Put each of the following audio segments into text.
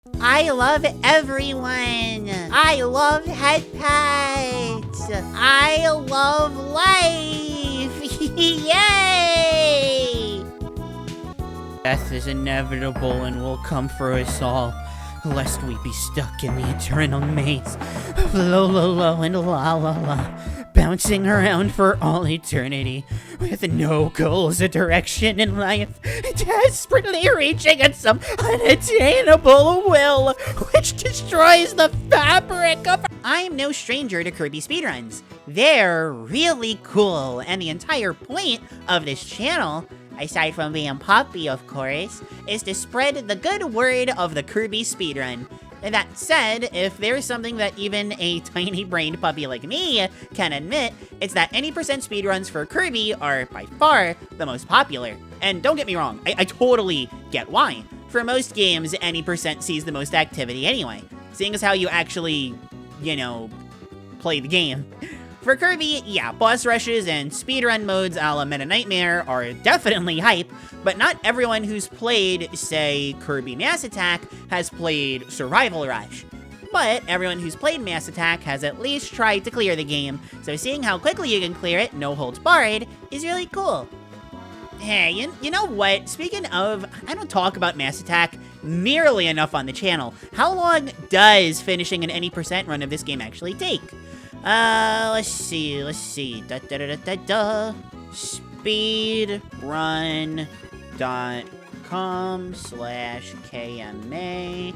I love everyone. I love head pets. I love life. Yay! Death is inevitable and will come for us all, lest we be stuck in the eternal maze of lo lo lo and la la la, bouncing around for all eternity, with no goals or direction in life, desperately reaching at some unattainable will, which destroys the fabric of... I'm no stranger to Kirby speedruns. They're really cool, and the entire point of this channel, aside from being poppy of course, is to spread the good word of the Kirby speedrun. And that said, if there's something that even a tiny-brained puppy like me can admit, it's that any percent speedruns for Kirby are by far the most popular. And don't get me wrong, I totally get why. For most games, any percent sees the most activity anyway, seeing as how you actually, you know, play the game. For Kirby, yeah, boss rushes and speedrun modes a la Meta Nightmare are definitely hype, but not everyone who's played, say, Kirby Mass Attack has played Survival Rush. But everyone who's played Mass Attack has at least tried to clear the game, so seeing how quickly you can clear it, no holds barred, is really cool. Hey, you know what? Speaking of, I don't talk about Mass Attack nearly enough on the channel. How long does finishing an any percent run of this game actually take? Let's see. Speedrun.com/KMA.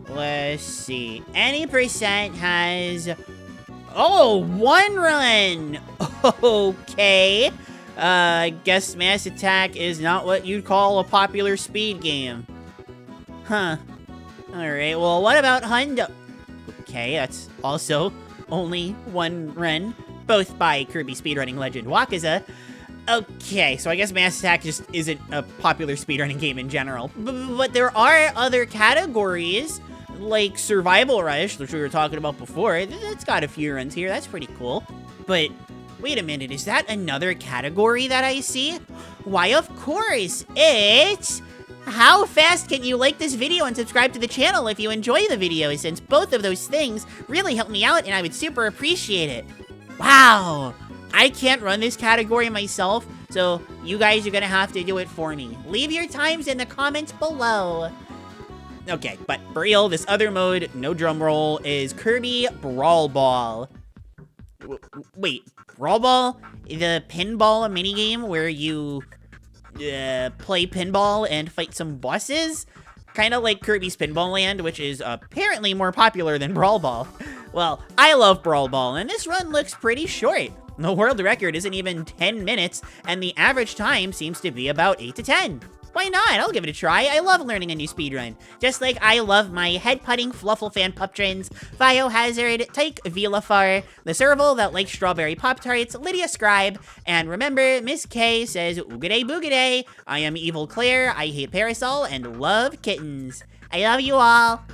Let's see. Any percent has... Oh, one run! Okay. Guess Mass Attack is not what you'd call a popular speed game. Huh. Alright, well, what about Hundo? Okay, that's also only one run, both by Kirby speedrunning legend Wakaza. Okay, so I guess Mass Attack just isn't a popular speedrunning game in general. But there are other categories, like Survival Rush, which we were talking about before. It's got a few runs here, that's pretty cool. But wait a minute, is that another category that I see? Why, of course, it's... How fast can you like this video and subscribe to the channel if you enjoy the video, since both of those things really help me out and I would super appreciate it. Wow, I can't run this category myself, so you guys are gonna have to do it for me. Leave your times in the comments below. Okay, but for real, this other mode, no drum roll, is Kirby Brawl Ball. Wait, Brawl Ball? The pinball minigame where you... play pinball and fight some bosses? Kind of like Kirby's Pinball Land, which is apparently more popular than Brawl Ball. Well, I love Brawl Ball, and this run looks pretty short. The world record isn't even 10 minutes, and the average time seems to be about 8 to 10. Why not? I'll give it a try. I love learning a new speedrun. Just like I love my head-putting Fluffle fan puptrins, Biohazard, Tyke Vilafar, the Serval that likes strawberry Pop-Tarts, Lydia Scribe, and remember, Miss K says, Oogaday Boogaday, I am Evil Claire, I hate Parasol, and love kittens. I love you all.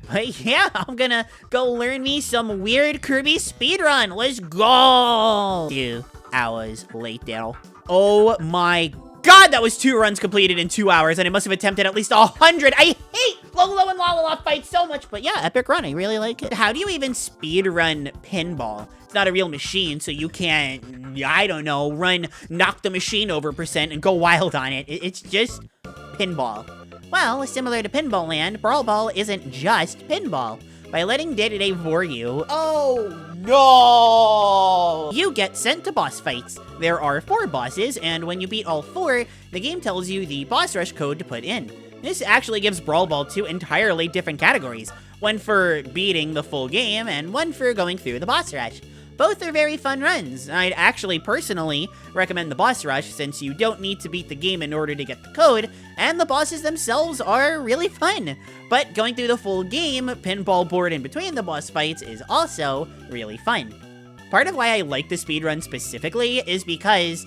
But yeah, I'm gonna go learn me some weird Kirby speedrun. Let's go! 2 hours later. Oh my God, that was 2 runs completed in 2 hours, and I must have attempted at least 100. I hate Lolo and Lalala fights so much, but yeah, epic run. I really like it. How do you even speedrun pinball? It's not a real machine, so you can't, I don't know, knock the machine over % and go wild on it. It's just pinball. Well, similar to Pinball Land, Brawl Ball isn't just pinball. By letting Day-to-Day vor you, oh no! You get sent to boss fights. There are 4 bosses, and when you beat all 4, the game tells you the boss rush code to put in. This actually gives Brawl Ball 2 entirely different categories, one for beating the full game, and one for going through the boss rush. Both are very fun runs. I'd actually personally recommend the boss rush since you don't need to beat the game in order to get the code, and the bosses themselves are really fun. But going through the full game, pinball board in between the boss fights is also really fun. Part of why I like the speedrun specifically is because,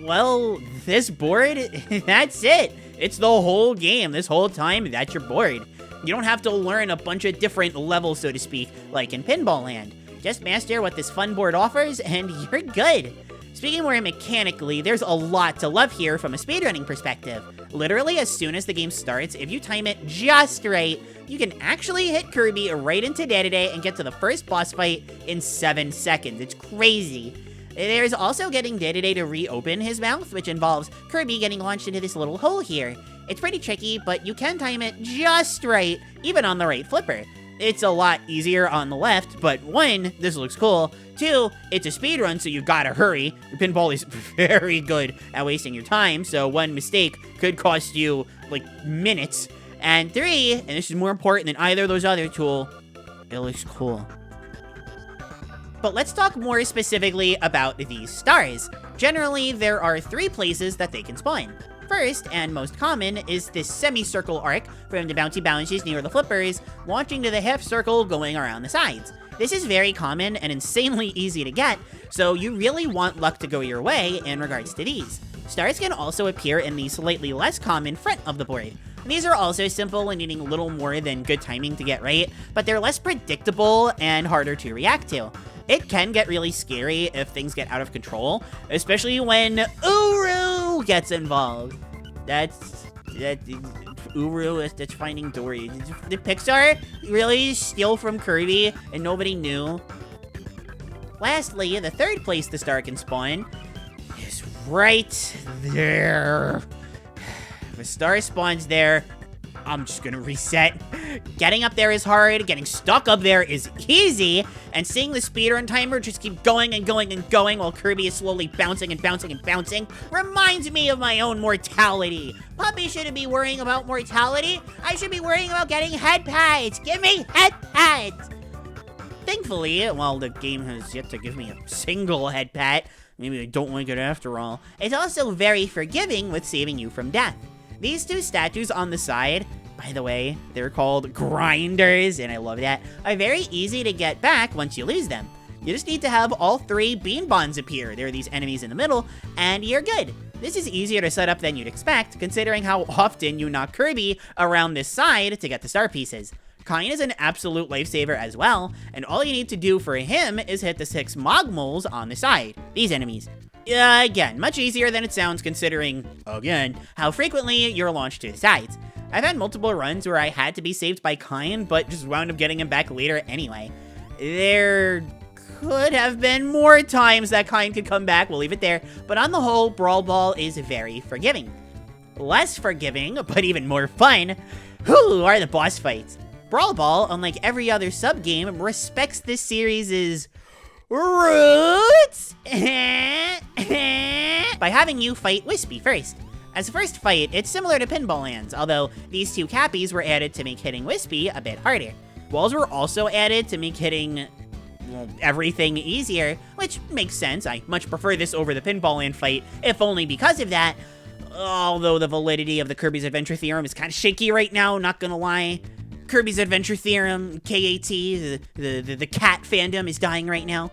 well, this board, that's it. It's the whole game. This whole time, that's your board. You don't have to learn a bunch of different levels, so to speak, like in Pinball Land. Just master what this fun board offers, and you're good. Speaking more mechanically, there's a lot to love here from a speedrunning perspective. Literally, as soon as the game starts, if you time it just right, you can actually hit Kirby right into Day-to-Day and get to the first boss fight in 7 seconds. It's crazy. There's also getting Day-to-Day to reopen his mouth, which involves Kirby getting launched into this little hole here. It's pretty tricky, but you can time it just right, even on the right flipper. It's a lot easier on the left, but 1, this looks cool. 2, it's a speedrun, so you gotta hurry. Your pinball is very good at wasting your time, so 1 mistake could cost you, like, minutes. And 3, and this is more important than either of those other two, it looks cool. But let's talk more specifically about these stars. Generally, there are 3 places that they can spawn. First, and most common, is this semicircle arc from the bouncy bounces near the flippers, launching to the half circle going around the sides. This is very common and insanely easy to get, so you really want luck to go your way in regards to these. Stars can also appear in the slightly less common front of the board. These are also simple and needing a little more than good timing to get right, but they're less predictable and harder to react to. It can get really scary if things get out of control, especially when Uru gets involved. That's Uru that's Finding Dory. Did Pixar really steal from Kirby and nobody knew? Lastly, the 3rd place the star can spawn is right there. If a star spawns there, I'm just gonna reset. Getting up there is hard, getting stuck up there is easy, and seeing the speedrun timer just keep going and going and going while Kirby is slowly bouncing and bouncing and bouncing reminds me of my own mortality. Puppy shouldn't be worrying about mortality. I should be worrying about getting head pads. Give me head pads! Thankfully, while the game has yet to give me a single head pat, maybe I don't like it after all, it's also very forgiving with saving you from death. These 2 statues on the side, by the way, they're called grinders, and I love that, are very easy to get back once you lose them. You just need to have all 3 bean bonds appear. There are these enemies in the middle, and you're good. This is easier to set up than you'd expect, considering how often you knock Kirby around this side to get the star pieces. Kine is an absolute lifesaver as well, and all you need to do for him is hit the 6 mogmoles on the side, these enemies. Again, much easier than it sounds considering, again, how frequently you're launched to the sides. I've had multiple runs where I had to be saved by Kine, but just wound up getting him back later anyway. There could have been more times that Kine could come back, we'll leave it there, but on the whole, Brawl Ball is very forgiving. Less forgiving, but even more fun, are the boss fights. Brawl Ball, unlike every other sub-game, respects this series' roots by having you fight Wispy first. As a first fight, it's similar to Pinball Lands, although these 2 cappies were added to make hitting Wispy a bit harder. Walls were also added to make hitting, well, everything easier, which makes sense. I much prefer this over the Pinball Land fight, if only because of that, although the validity of the Kirby's Adventure Theorem is kind of shaky right now, not gonna lie. Kirby's Adventure Theorem, KAT, the cat fandom is dying right now.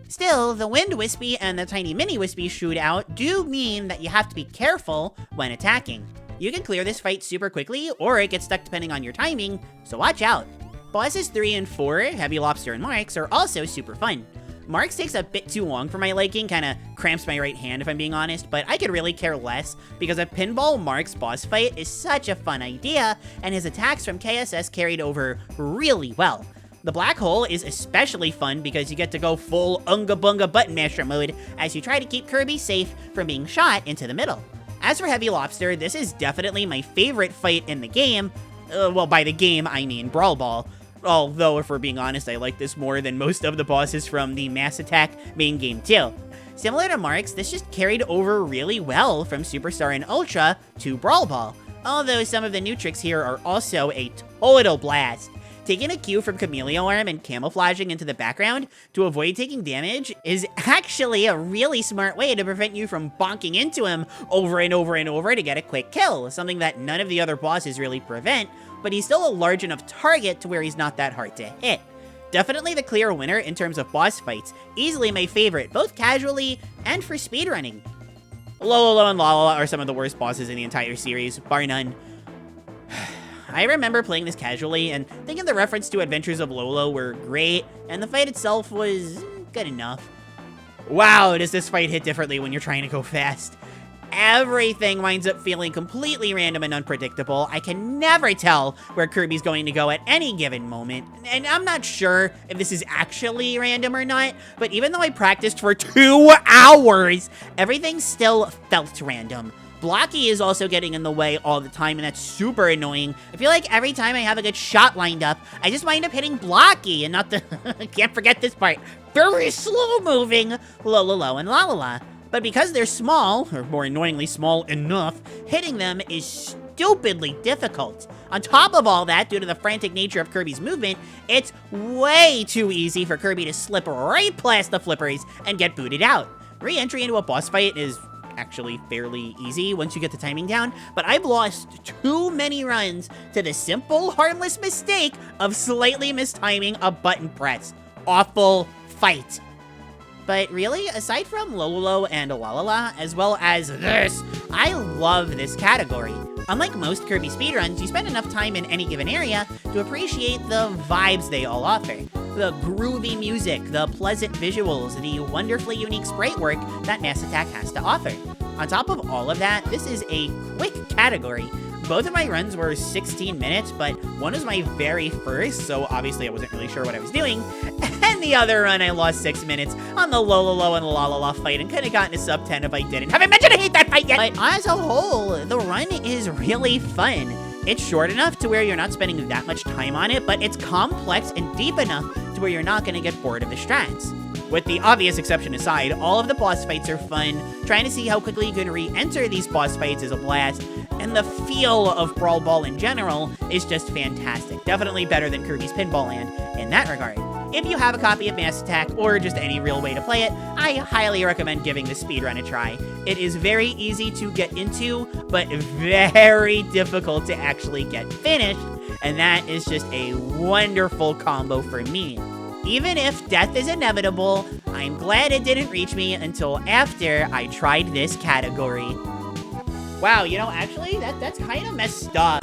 Still, the Wind Wispy and the Tiny Mini Wispy shootout do mean that you have to be careful when attacking. You can clear this fight super quickly, or it gets stuck depending on your timing, so watch out. Bosses 3 and 4, Heavy Lobster and Marks, are also super fun. Marks takes a bit too long for my liking, kinda cramps my right hand if I'm being honest, but I could really care less because a Pinball Marks boss fight is such a fun idea, and his attacks from KSS carried over really well. The black hole is especially fun because you get to go full Unga Bunga button masher mode as you try to keep Kirby safe from being shot into the middle. As for Heavy Lobster, this is definitely my favorite fight in the game. Well, by the game, I mean Brawl Ball. Although, if we're being honest, I like this more than most of the bosses from the Mass Attack main game too. Similar to Marks, this just carried over really well from Superstar and Ultra to Brawl Ball. Although some of the new tricks here are also a total blast. Taking a cue from Chameleon Arm and camouflaging into the background to avoid taking damage is actually a really smart way to prevent you from bonking into him over and over and over to get a quick kill, something that none of the other bosses really prevent, but he's still a large enough target to where he's not that hard to hit. Definitely the clear winner in terms of boss fights, easily my favorite, both casually and for speedrunning. Lolo and Lala are some of the worst bosses in the entire series, bar none. I remember playing this casually and thinking the reference to Adventures of Lolo were great, and the fight itself was good enough. Wow, does this fight hit differently when you're trying to go fast. Everything winds up feeling completely random and unpredictable. I can never tell where Kirby's going to go at any given moment. And I'm not sure if this is actually random or not, but even though I practiced for 2 hours, everything still felt random. Blocky is also getting in the way all the time, and that's super annoying. I feel like every time I have a good shot lined up, I just wind up hitting Blocky and not the... Can't forget this part. Very slow moving Lololo and Lalala. But because they're small, or more annoyingly small enough, hitting them is stupidly difficult. On top of all that, due to the frantic nature of Kirby's movement, it's way too easy for Kirby to slip right past the flippers and get booted out. Re-entry into a boss fight is actually fairly easy once you get the timing down, but I've lost too many runs to the simple, harmless mistake of slightly mistiming a button press. Awful fight. But really, aside from Lololo and Lalala, as well as this, I love this category. Unlike most Kirby speedruns, you spend enough time in any given area to appreciate the vibes they all offer. The groovy music, the pleasant visuals, the wonderfully unique sprite work that Mass Attack has to offer. On top of all of that, this is a quick category. Both of my runs were 16 minutes, but one was my very first, so obviously I wasn't really sure what I was doing. And the other run, I lost 6 minutes on the Lololo and Lalala fight and could have gotten a sub 10 if I didn't. Haven't mentioned I hate that fight yet! But as a whole, the run is really fun. It's short enough to where you're not spending that much time on it, but it's complex and deep enough to where you're not going to get bored of the strats. With the obvious exception aside, all of the boss fights are fun. Trying to see how quickly you can re-enter these boss fights is a blast. And the feel of Brawl Ball in general is just fantastic. Definitely better than Kirby's Pinball Land in that regard. If you have a copy of Mass Attack or just any real way to play it, I highly recommend giving the speedrun a try. It is very easy to get into, but very difficult to actually get finished. And that is just a wonderful combo for me. Even if death is inevitable, I'm glad it didn't reach me until after I tried this category. Wow, you know, actually, that's kind of messed up.